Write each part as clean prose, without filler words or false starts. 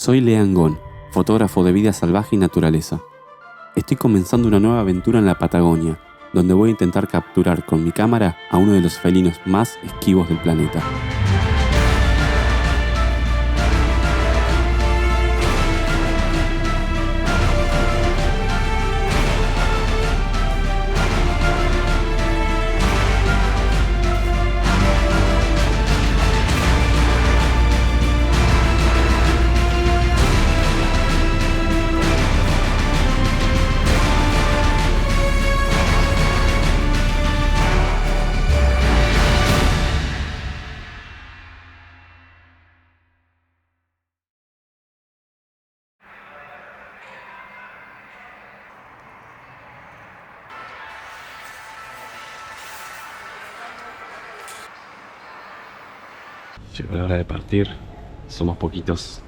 Soy Lean Gon, fotógrafo de vida salvaje y naturaleza. Estoy comenzando una nueva aventura en la Patagonia, donde voy a intentar capturar con mi cámara a uno de los felinos más esquivos del planeta. Llegó la hora de partir, somos poquitos.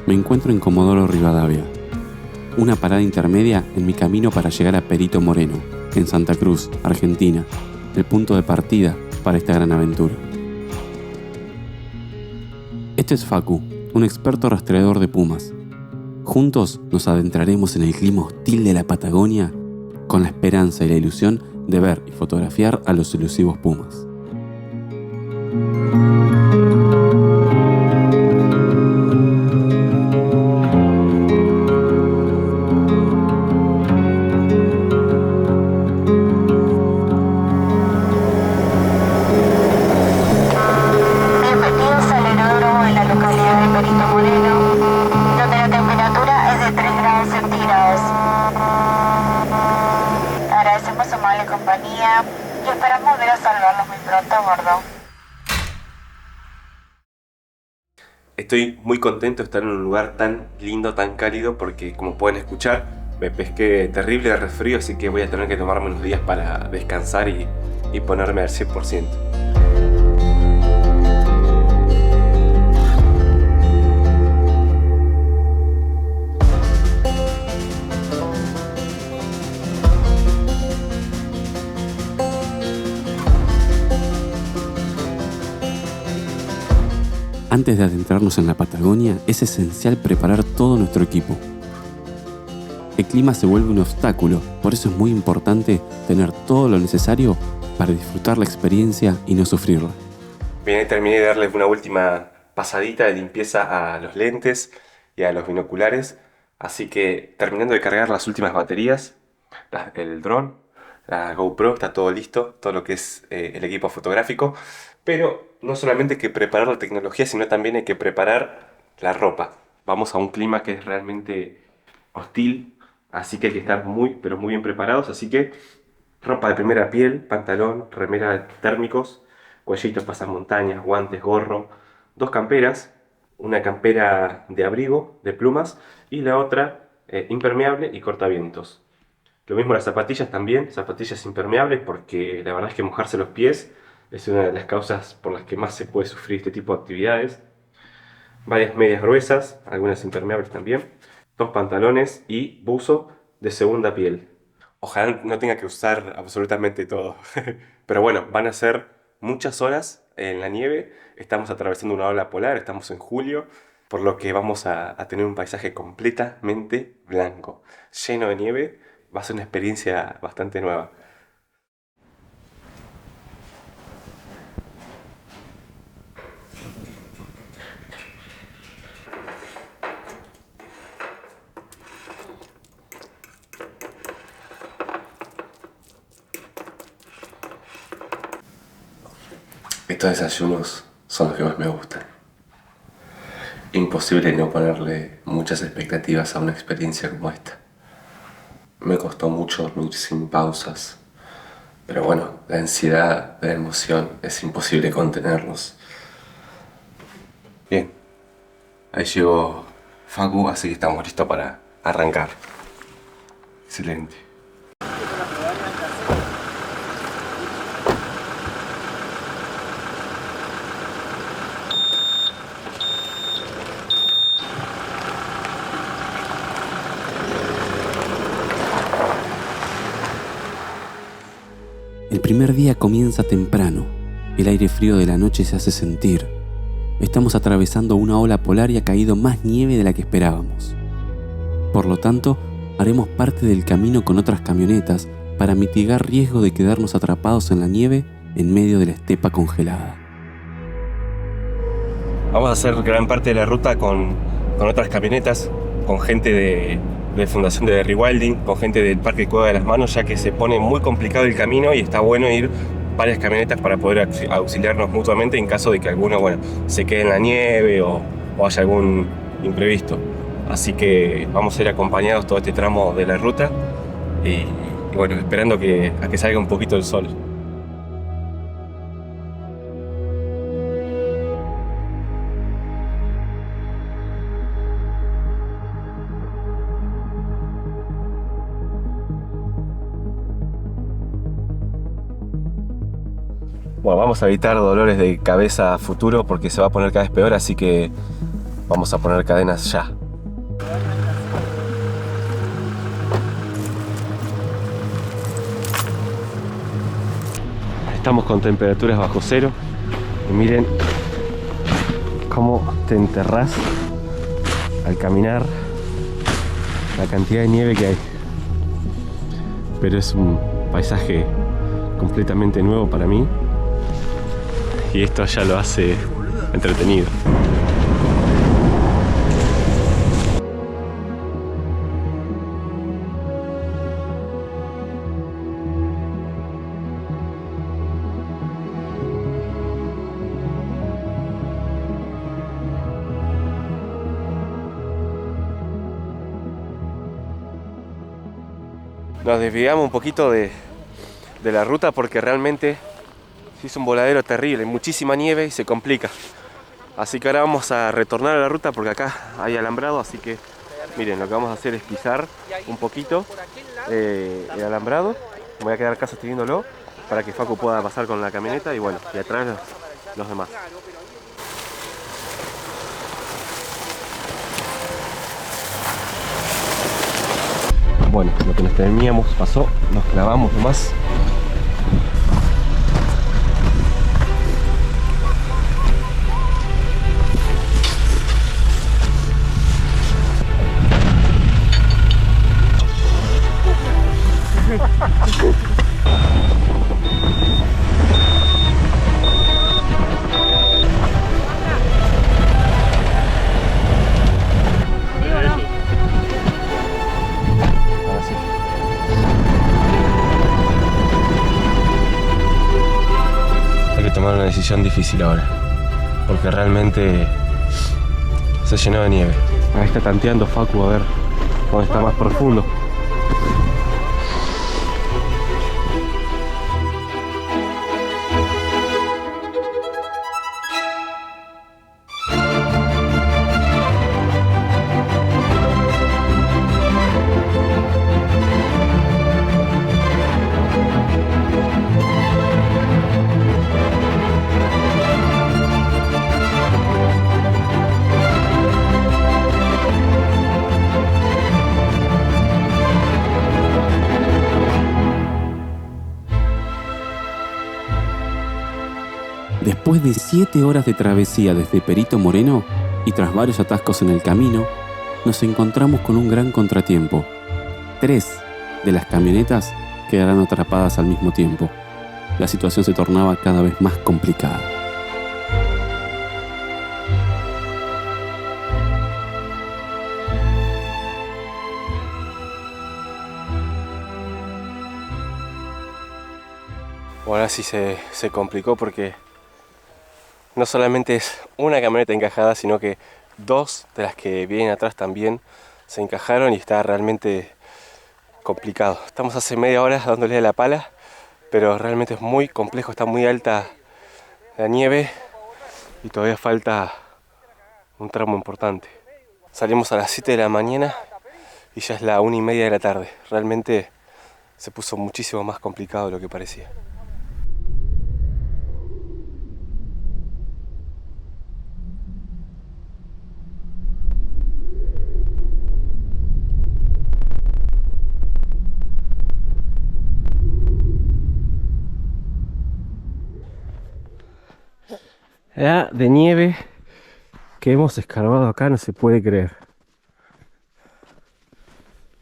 Me encuentro en Comodoro Rivadavia, una parada intermedia en mi camino para llegar a Perito Moreno, en Santa Cruz, Argentina, el punto de partida para esta gran aventura. Este es Facu, un experto rastreador de pumas. Juntos nos adentraremos en el clima hostil de la Patagonia con la esperanza y la ilusión de ver y fotografiar a los elusivos pumas. Bienvenidos al aeródromo en la localidad de Perito Moreno, donde la temperatura es de 3 grados centígrados. Agradecemos su amable compañía y esperamos volver a saludarlos muy pronto a bordo. Estoy muy contento de estar en un lugar tan lindo, tan cálido, porque como pueden escuchar, me pesqué terrible de resfrío, así que voy a tener que tomarme unos días para descansar y ponerme al 100%. Antes de adentrarnos en la Patagonia, es esencial preparar todo nuestro equipo. El clima se vuelve un obstáculo, por eso es muy importante tener todo lo necesario para disfrutar la experiencia y no sufrirla. Bien, ahí terminé de darles una última pasadita de limpieza a los lentes y a los binoculares, así que terminando de cargar las últimas baterías, el dron, la GoPro, está todo listo, todo lo que es el equipo fotográfico, pero no solamente hay que preparar la tecnología, sino también hay que preparar la ropa. Vamos a un clima que es realmente hostil, así que hay que estar muy, pero muy bien preparados, así que ropa de primera piel, pantalón, remera térmicos, cuellitos, pasamontañas, guantes, gorro, 2 camperas, una campera de abrigo, de plumas, y la otra impermeable y cortavientos. Lo mismo las zapatillas también, zapatillas impermeables, porque la verdad es que mojarse los pies es una de las causas por las que más se puede sufrir este tipo de actividades. Varias medias gruesas, algunas impermeables también, 2 pantalones y buzo de segunda piel. Ojalá no tenga que usar absolutamente todo. Pero bueno, van a ser muchas horas en la nieve. Estamos atravesando una ola polar, estamos en julio, por lo que vamos a tener un paisaje completamente blanco, lleno de nieve. Va a ser una experiencia bastante nueva. Estos desayunos son los que más me gustan. Imposible no ponerle muchas expectativas a una experiencia como esta. Me costó mucho dormir sin pausas, pero bueno, la ansiedad, la emoción, es imposible contenerlos. Bien, ahí llegó Facu, así que estamos listos para arrancar. Excelente. El primer día comienza temprano, El aire frío de la noche se hace sentir. Estamos atravesando una ola polar y ha caído más nieve de la que esperábamos. Por lo tanto, haremos parte del camino con otras camionetas para mitigar riesgo de quedarnos atrapados en la nieve en medio de la estepa congelada. Vamos a hacer gran parte de la ruta con otras camionetas, con gente de Fundación de Rewilding, con gente del Parque Cueva de las Manos, ya que se pone muy complicado el camino y está bueno ir varias camionetas para poder auxiliarnos mutuamente en caso de que alguno se quede en la nieve o haya algún imprevisto. Así que vamos a ir acompañados todo este tramo de la ruta y esperando a que salga un poquito el sol. Bueno, vamos a evitar dolores de cabeza a futuro porque se va a poner cada vez peor, así que vamos a poner cadenas ya. Estamos con temperaturas bajo cero y miren cómo te enterrás al caminar, la cantidad de nieve que hay. Pero es un paisaje completamente nuevo para mí. Y esto ya lo hace entretenido. Nos desviamos un poquito de la ruta porque realmente hizo un voladero terrible, muchísima nieve y se complica. Así que ahora vamos a retornar a la ruta porque acá hay alambrado, así que miren, lo que vamos a hacer es pisar un poquito el alambrado. Me voy a quedar acá sosteniéndolo para que Facu pueda pasar con la camioneta y atrás los demás. Bueno, lo que nos temíamos pasó, nos clavamos nomás. Tomar una decisión difícil ahora, porque realmente se llenó de nieve. Ahí está tanteando Facu a ver dónde está más profundo. Después de 7 horas de travesía desde Perito Moreno y tras varios atascos en el camino, nos encontramos con un gran contratiempo. 3 de las camionetas quedaron atrapadas al mismo tiempo. La situación se tornaba cada vez más complicada. Ahora sí se complicó porque no solamente es una camioneta encajada, sino que 2 de las que vienen atrás también se encajaron y está realmente complicado. Estamos hace media hora dándole a la pala, pero realmente es muy complejo, está muy alta la nieve y todavía falta un tramo importante. Salimos a las 7 de la mañana y ya es la 1:30 de la tarde. Realmente se puso muchísimo más complicado de lo que parecía. La de nieve que hemos escarbado acá no se puede creer.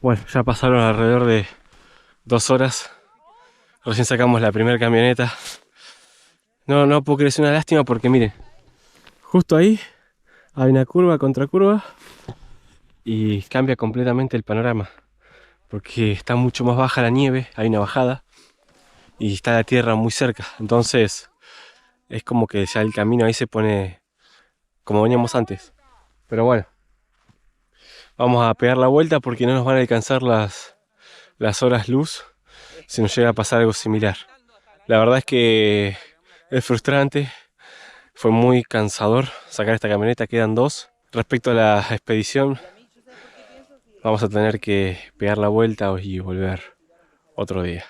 Bueno, ya pasaron alrededor de 2 horas. Recién sacamos la primera camioneta. No puedo creer, es una lástima porque miren, justo ahí hay una curva, contracurva, y cambia completamente el panorama. Porque está mucho más baja la nieve, hay una bajada y está la tierra muy cerca. Entonces es como que ya el camino ahí se pone como veníamos antes. Pero bueno, vamos a pegar la vuelta porque no nos van a alcanzar las horas luz si nos llega a pasar algo similar. La verdad es que es frustrante, fue muy cansador sacar esta camioneta, quedan 2. Respecto a la expedición, vamos a tener que pegar la vuelta y volver otro día.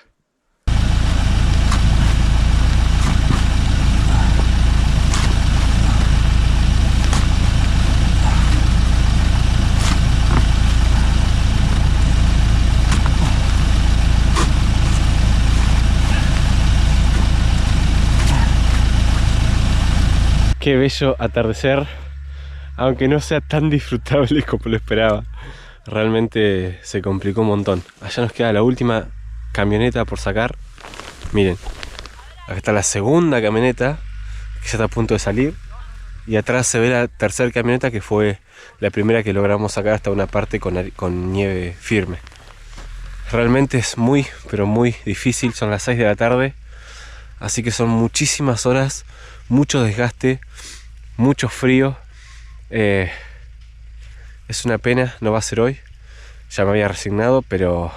Qué bello atardecer, aunque no sea tan disfrutable como lo esperaba. Realmente se complicó un montón. Allá nos queda la última camioneta por sacar. Miren, acá está la segunda camioneta que ya está a punto de salir. Y atrás se ve la tercera camioneta que fue la primera que logramos sacar hasta una parte con nieve firme. Realmente es muy, pero muy difícil. Son las 6 de la tarde. Así que son muchísimas horas, mucho desgaste, mucho frío. Es una pena, no va a ser hoy. Ya me había resignado, pero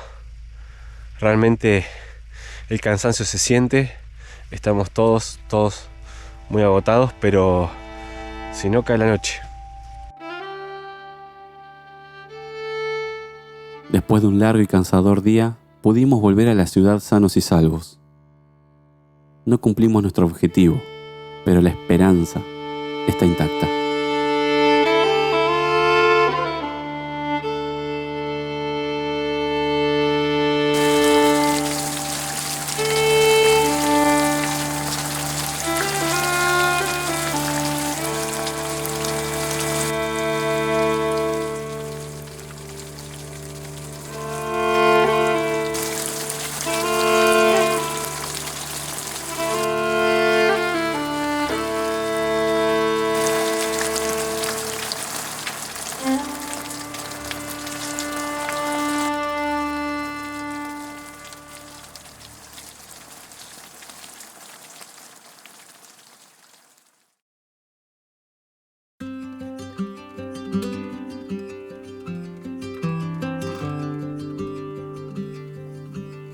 realmente el cansancio se siente. Estamos todos muy agotados, pero si no cae la noche. Después de un largo y cansador día, pudimos volver a la ciudad sanos y salvos. No cumplimos nuestro objetivo, pero la esperanza está intacta.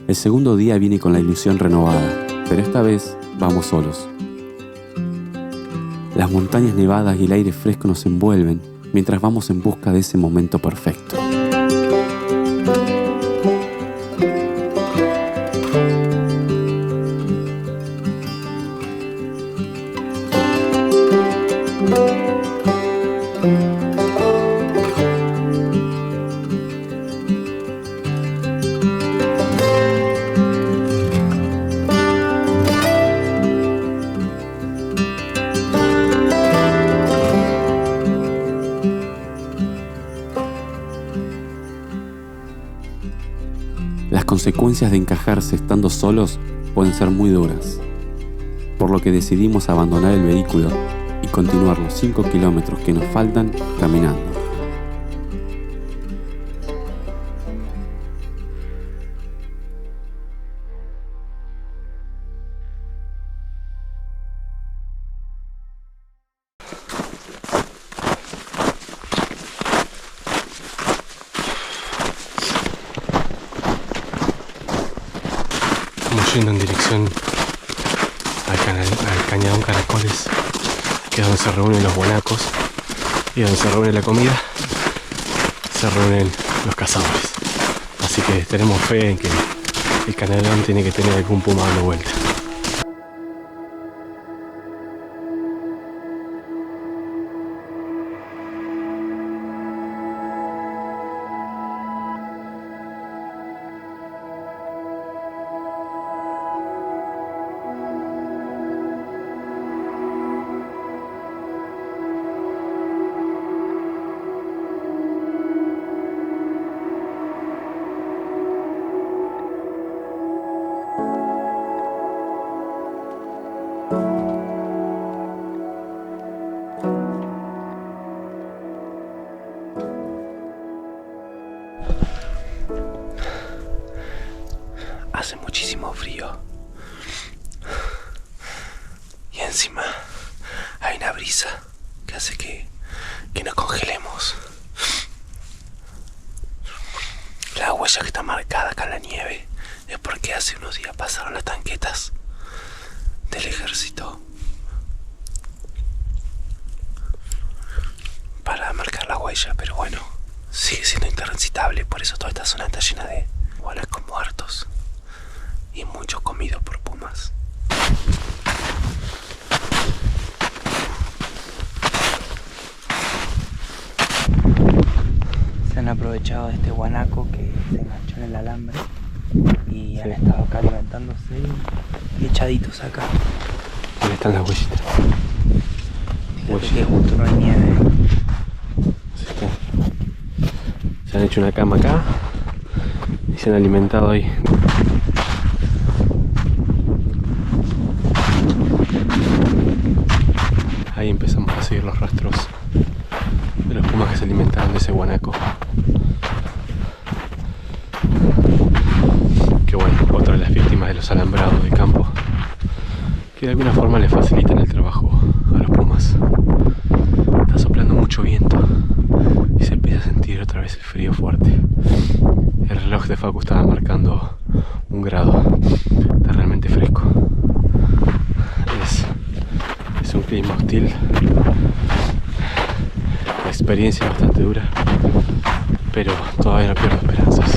El segundo día viene con la ilusión renovada, pero esta vez vamos solos. Las montañas nevadas y el aire fresco nos envuelven mientras vamos en busca de ese momento perfecto. Las consecuencias de encajarse estando solos pueden ser muy duras, por lo que decidimos abandonar el vehículo y continuar los 5 kilómetros que nos faltan caminando. Estamos yendo en dirección al Cañadón Caracoles, que es donde se reúnen los guanacos y donde se reúne la comida, se reúnen los cazadores. Así que tenemos fe en que el Cañadón tiene que tener algún puma dando vuelta. hay una brisa que hace que nos congelemos. La huella que está marcada acá en la nieve es porque hace unos días pasaron las tanquetas del ejército para marcar la huella, pero bueno, sigue siendo intransitable. Por eso toda esta zona está llena de guanacos muertos y muchos comidos por pumas. Se han aprovechado de este guanaco que se enganchó en el alambre y han estado acá alimentándose y echaditos acá. Ahí están las huellitas. Fíjate que justo no hay nieve. Se han hecho una cama acá y se han alimentado ahí. Ahí empezamos a seguir los rastros de los pumas que se alimentaron de ese guanaco. Que bueno, otra de las víctimas de los alambrados de campo, que de alguna forma le facilitan el trabajo a los pumas. Está soplando mucho viento y se empieza a sentir otra vez el frío fuerte. El reloj de Facu estaba marcando 1 grado. Está realmente fresco. Es un clima hostil. La experiencia es bastante dura, pero todavía no pierdo esperanzas.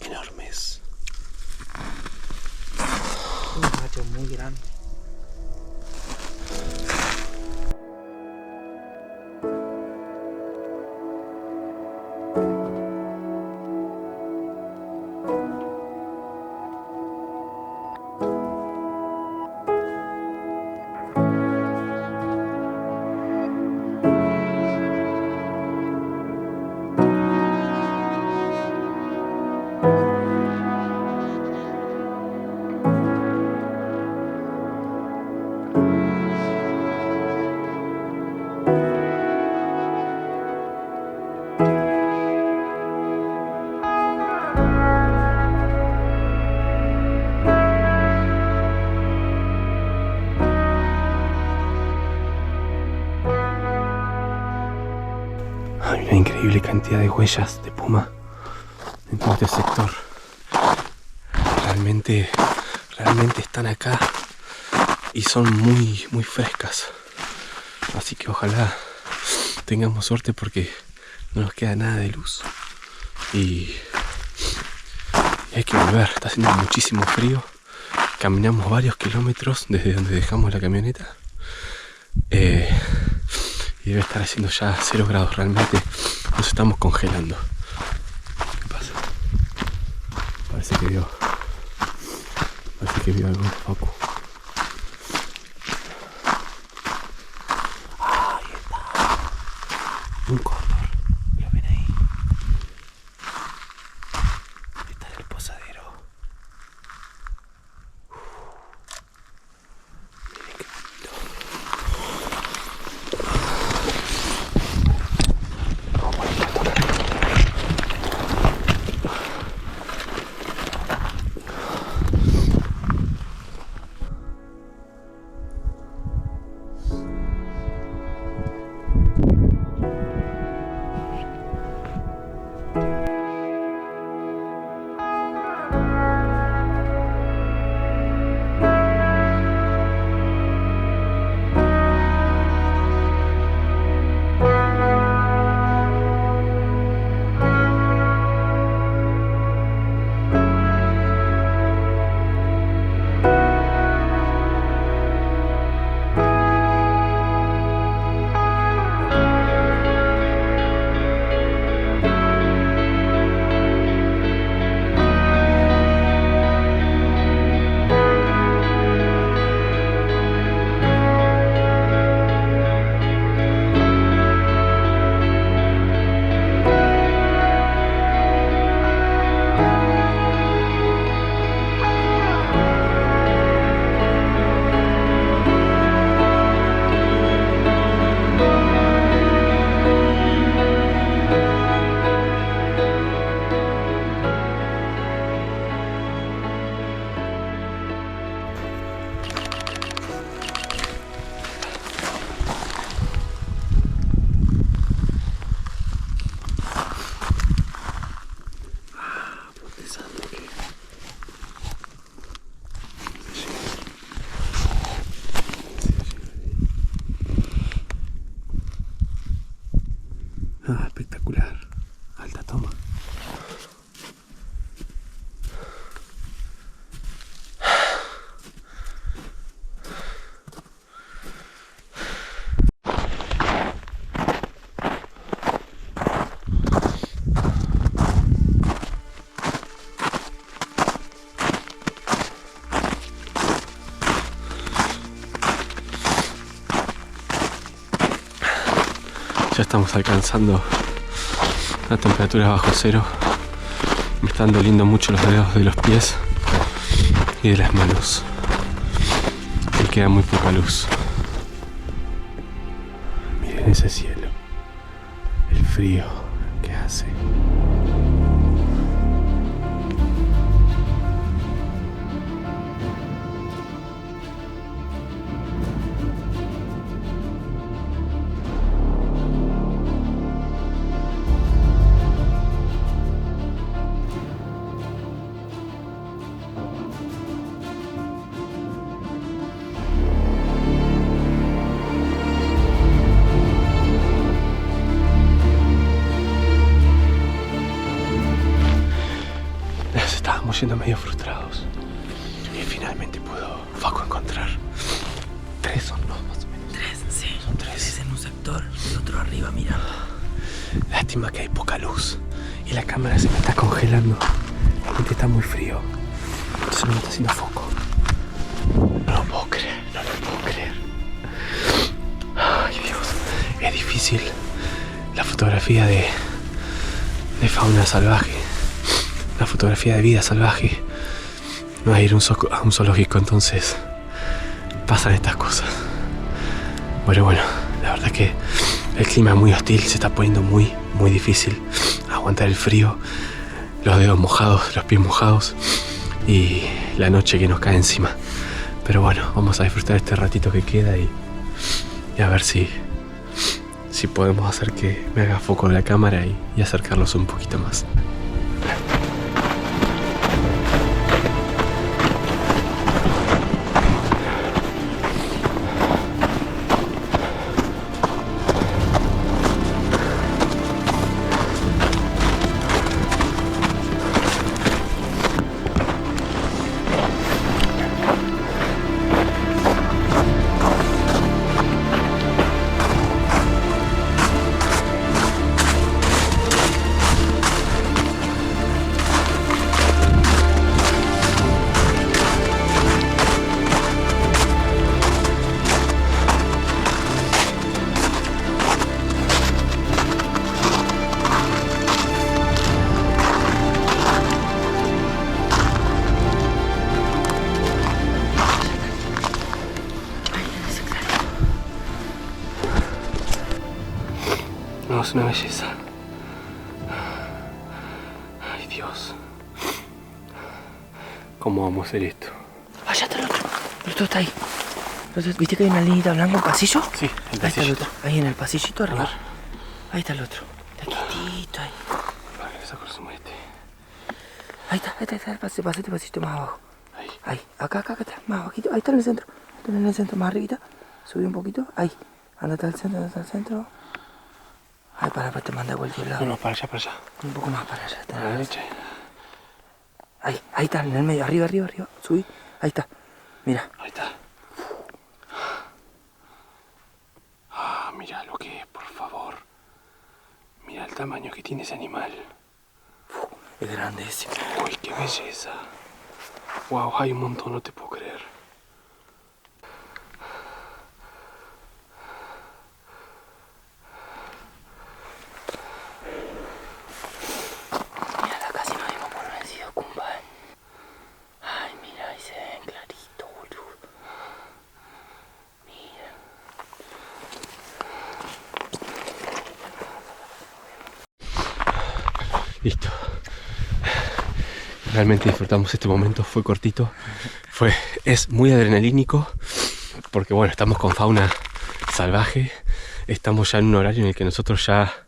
Enormes. Un macho muy grande. Hay una increíble cantidad de huellas de puma en todo este sector. Realmente están acá y son muy frescas. Así que ojalá tengamos suerte porque no nos queda nada de luz. Y hay que volver, está haciendo muchísimo frío. Caminamos varios kilómetros desde donde dejamos la camioneta. Y debe estar haciendo ya 0 grados, realmente nos estamos congelando. ¿Qué pasa? Parece que vio algo de Facu. Ahí está. Un cóndor. ¿Lo ven ahí? Está en el posadero. Miren qué bonito. Ya estamos alcanzando la temperatura bajo cero. Me están doliendo mucho los dedos de los pies y de las manos. Y queda muy poca luz. Miren ese cielo. El frío que hace. Estábamos yendo medio frustrados y finalmente pudo Facu encontrar 3 son, ¿no? Más o menos. 3, sí. Son 3. 3 en un sector y otro arriba mirando. Lástima que hay poca luz y la cámara se me está congelando. Realmente está muy frío. Entonces no me está haciendo foco. No lo puedo creer, no lo puedo creer. Ay, Dios. Es difícil la fotografía de fauna salvaje. La fotografía de vida salvaje. No hay ir a un zoológico, entonces pasan estas cosas. Pero bueno, la verdad que el clima es muy hostil, se está poniendo muy difícil aguantar el frío, los dedos mojados, los pies mojados y la noche que nos cae encima. Pero bueno, vamos a disfrutar este ratito que queda y a ver si podemos hacer que me haga foco de la cámara y acercarlos un poquito más. No, es una belleza. Ay, Dios. ¿Cómo vamos a hacer esto? Allá está el otro. El otro está ahí. ¿Viste que hay una linita blanca, un pasillo? Sí, el Ahí está el pasillo. otro. Ahí en el pasillito arriba. ver. Ahí está el otro. Está quietito ahí. Vale, le saco el zoom a este. Ahí está el pasito más abajo. Ahí. Ahí, acá está, más abajito. Ahí está en el centro. Está en el centro, más arribita. Subí un poquito. Ahí. Andate al centro. Ay, para te manda a cualquier lado. No, para allá, para allá. Un poco más para allá. A la derecha. Ahí está, en el medio. Arriba. Subí. Ahí está. Mira. Ahí está. Ah, mira lo que es, por favor. Mira el tamaño que tiene ese animal. Es grande ese. Uy, qué belleza. Wow, hay un montón, no te puedo creer. Mira, acá casi nos dimos por vencido, cumba. Ay, mira, ahí se ven clarito, boludo. Mira. Listo. Realmente disfrutamos este momento, fue cortito. Es muy adrenalínico porque bueno, estamos con fauna salvaje. Estamos ya en un horario en el que nosotros ya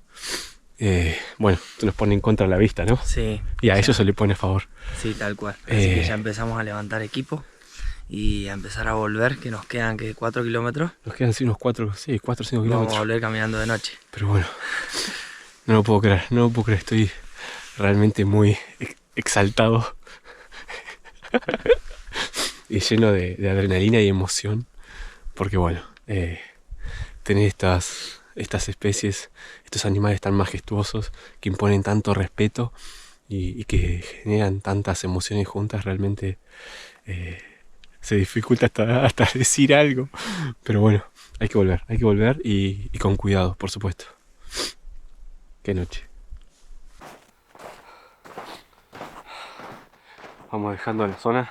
bueno, nos pone en contra la vista, ¿no? Sí. Y a ellos se le pone a favor. Sí, tal cual. Así que ya empezamos a levantar equipo y a empezar a volver, que nos quedan 4 kilómetros. Nos quedan sí, unos 4 o 5 Vamos a kilómetros. volver caminando de noche. Pero bueno, no lo puedo creer, estoy realmente muy exaltado y lleno de adrenalina y emoción, porque bueno, tener estas especies, estos animales tan majestuosos que imponen tanto respeto y que generan tantas emociones juntas, realmente se dificulta hasta decir algo, pero bueno, hay que volver y con cuidado, por supuesto. Qué noche. Vamos dejando la zona.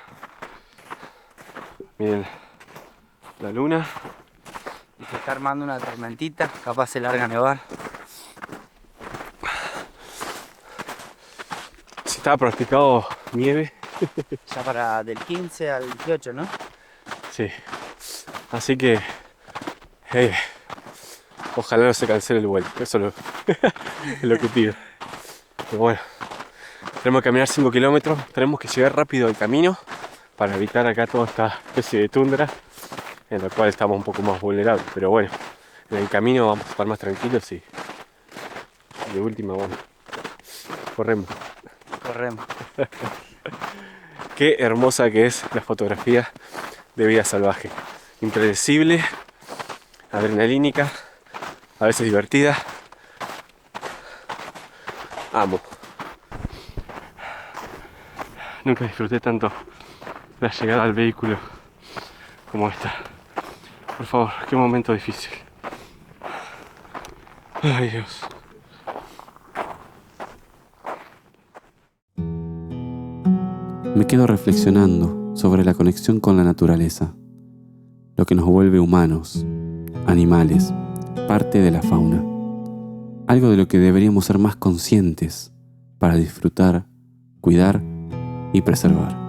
Miren la luna. Y se está armando una tormentita, capaz se larga a nevar. Se estaba pronosticado nieve. Ya para del 15 al 18, ¿no? Sí. Así que ojalá no se cancele el vuelo. Eso es lo que pido. Pero bueno, tenemos que caminar 5 kilómetros. Tenemos que llegar rápido al camino para evitar acá toda esta especie de tundra en la cual estamos un poco más vulnerables. Pero bueno, en el camino vamos a estar más tranquilos y de última, bueno, corremos. Qué hermosa que es la fotografía de vida salvaje. Impredecible, adrenalínica, a veces divertida. Amo. Nunca disfruté tanto la llegada al vehículo como esta. Por favor, qué momento difícil. Ay, Dios. Me quedo reflexionando sobre la conexión con la naturaleza, lo que nos vuelve humanos, animales, parte de la fauna, algo de lo que deberíamos ser más conscientes para disfrutar, cuidar y preservar.